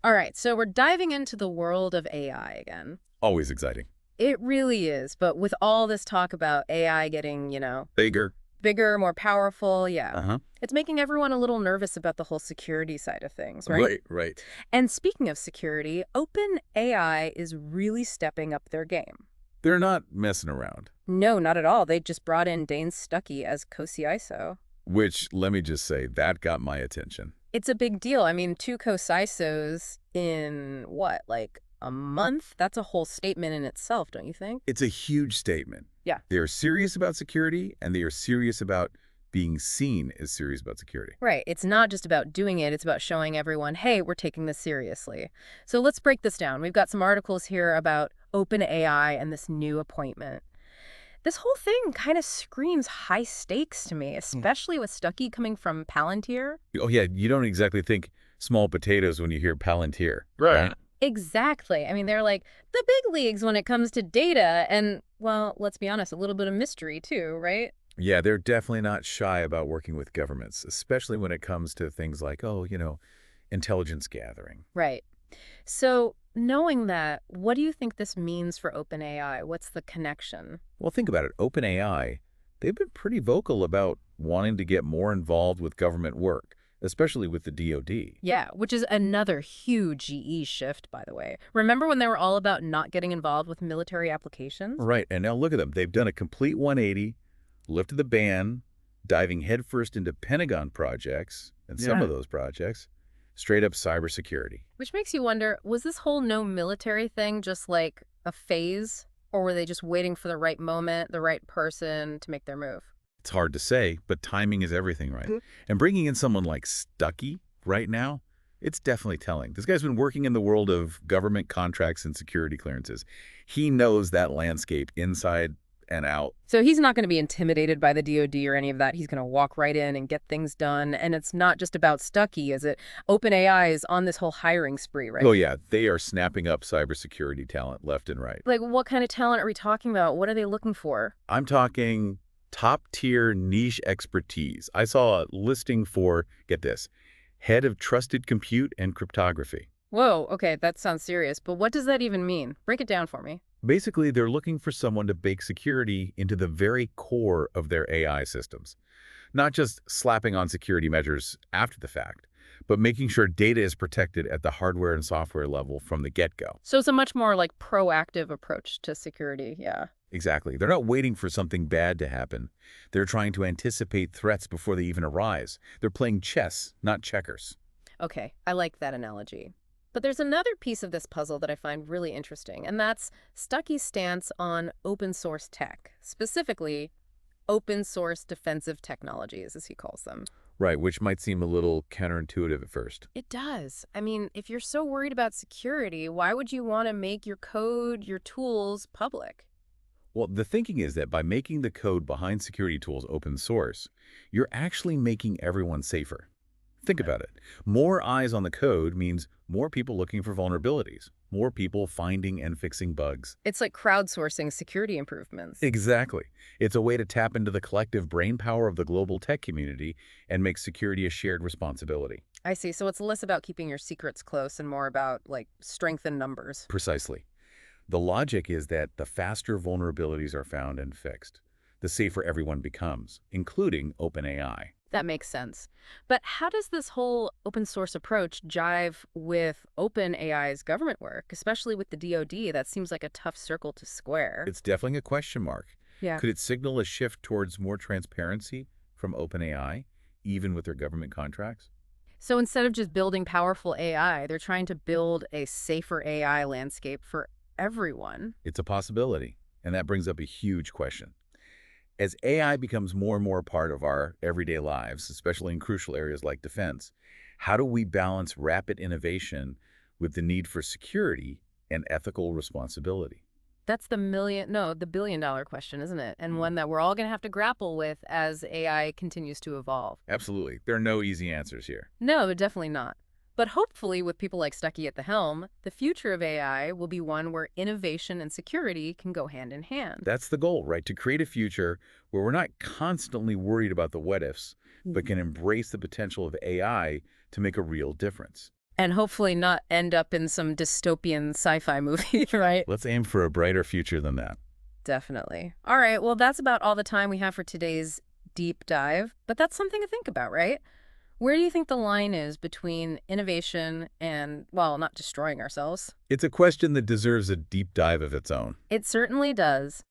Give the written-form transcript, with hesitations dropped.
All right, so we're diving into the world of AI again. Always exciting. It really is, but with all this talk about AI getting, Bigger. bigger, more powerful, yeah. Uh-huh. It's making everyone a little nervous about the whole security side of things, right? Right, right. And speaking of security, OpenAI is really stepping up their game. They're not messing around. No, not at all. They just brought in Dane Stuckey as co-CISO. Which, let me just say, that got my attention. It's a big deal. I mean, two co-CISOs in what, like a month? That's a whole statement in itself, don't you think? It's a huge statement. Yeah. They are serious about security, and they are serious about being seen as serious about security. Right. It's not just about doing it. It's about showing everyone, hey, we're taking this seriously. So let's break this down. We've got some articles here about OpenAI and this new appointment. This whole thing kind of screams high stakes to me, especially with Stuckey coming from Palantir. Oh, yeah, you don't exactly think small potatoes when you hear Palantir. Right. Exactly. I mean, they're like the big leagues when it comes to data and, well, let's be honest, a little bit of mystery too, right? Yeah, they're definitely not shy about working with governments, especially when it comes to things like, intelligence gathering. Right. So knowing that, what do you think this means for OpenAI? What's the connection? Well, think about it. OpenAI, they've been pretty vocal about wanting to get more involved with government work, especially with the DoD. Yeah, which is another huge GE shift, by the way. Remember when they were all about not getting involved with military applications? Right, and now look at them. They've done a complete 180, lifted the ban, diving headfirst into Pentagon projects, and some of those projects, straight up cybersecurity. Which makes you wonder, was this whole no military thing just like a phase? Or were they just waiting for the right moment, the right person to make their move? It's hard to say, but timing is everything, right? And bringing in someone like Stuckey right now, it's definitely telling. This guy's been working in the world of government contracts and security clearances. He knows that landscape inside and out. So he's not going to be intimidated by the DoD or any of that. He's going to walk right in and get things done. And it's not just about Stuckey, is it? OpenAI is on this whole hiring spree, right? Oh, yeah. They are snapping up cybersecurity talent left and right. Like, what kind of talent are we talking about? What are they looking for? I'm talking top-tier niche expertise. I saw a listing for, get this, head of trusted compute and cryptography. Whoa, okay, that sounds serious. But what does that even mean? Break it down for me. Basically, they're looking for someone to bake security into the very core of their AI systems. Not just slapping on security measures after the fact, but making sure data is protected at the hardware and software level from the get-go. So it's a much more like proactive approach to security, yeah. Exactly. They're not waiting for something bad to happen. They're trying to anticipate threats before they even arise. They're playing chess, not checkers. Okay, I like that analogy. But there's another piece of this puzzle that I find really interesting, and that's Stuckey's stance on open source tech, specifically open source defensive technologies, as he calls them. Right, which might seem a little counterintuitive at first. It does. I mean, if you're so worried about security, why would you want to make your code, your tools public? Well, the thinking is that by making the code behind security tools open source, you're actually making everyone safer. Think about it. More eyes on the code means more people looking for vulnerabilities, more people finding and fixing bugs. It's like crowdsourcing security improvements. Exactly. It's a way to tap into the collective brainpower of the global tech community and make security a shared responsibility. I see. So it's less about keeping your secrets close and more about, like, strength in numbers. Precisely. The logic is that the faster vulnerabilities are found and fixed, the safer everyone becomes, including OpenAI. That makes sense. But how does this whole open source approach jive with OpenAI's government work, especially with the DoD? That seems like a tough circle to square. It's definitely a question mark. Yeah. Could it signal a shift towards more transparency from OpenAI, even with their government contracts? So instead of just building powerful AI, they're trying to build a safer AI landscape for everyone. It's a possibility, and that brings up a huge question. As AI becomes more and more a part of our everyday lives, especially in crucial areas like defense, how do we balance rapid innovation with the need for security and ethical responsibility? That's the billion-dollar question, isn't it? And one that we're all going to have to grapple with as AI continues to evolve. Absolutely. There are no easy answers here. No, definitely not. But hopefully, with people like Stuckey at the helm, the future of AI will be one where innovation and security can go hand in hand. That's the goal, right? To create a future where we're not constantly worried about the what-ifs, but can embrace the potential of AI to make a real difference. And hopefully not end up in some dystopian sci-fi movie, right? Let's aim for a brighter future than that. Definitely. All right, well, that's about all the time we have for today's deep dive, but that's something to think about, right? Where do you think the line is between innovation and, well, not destroying ourselves? It's a question that deserves a deep dive of its own. It certainly does.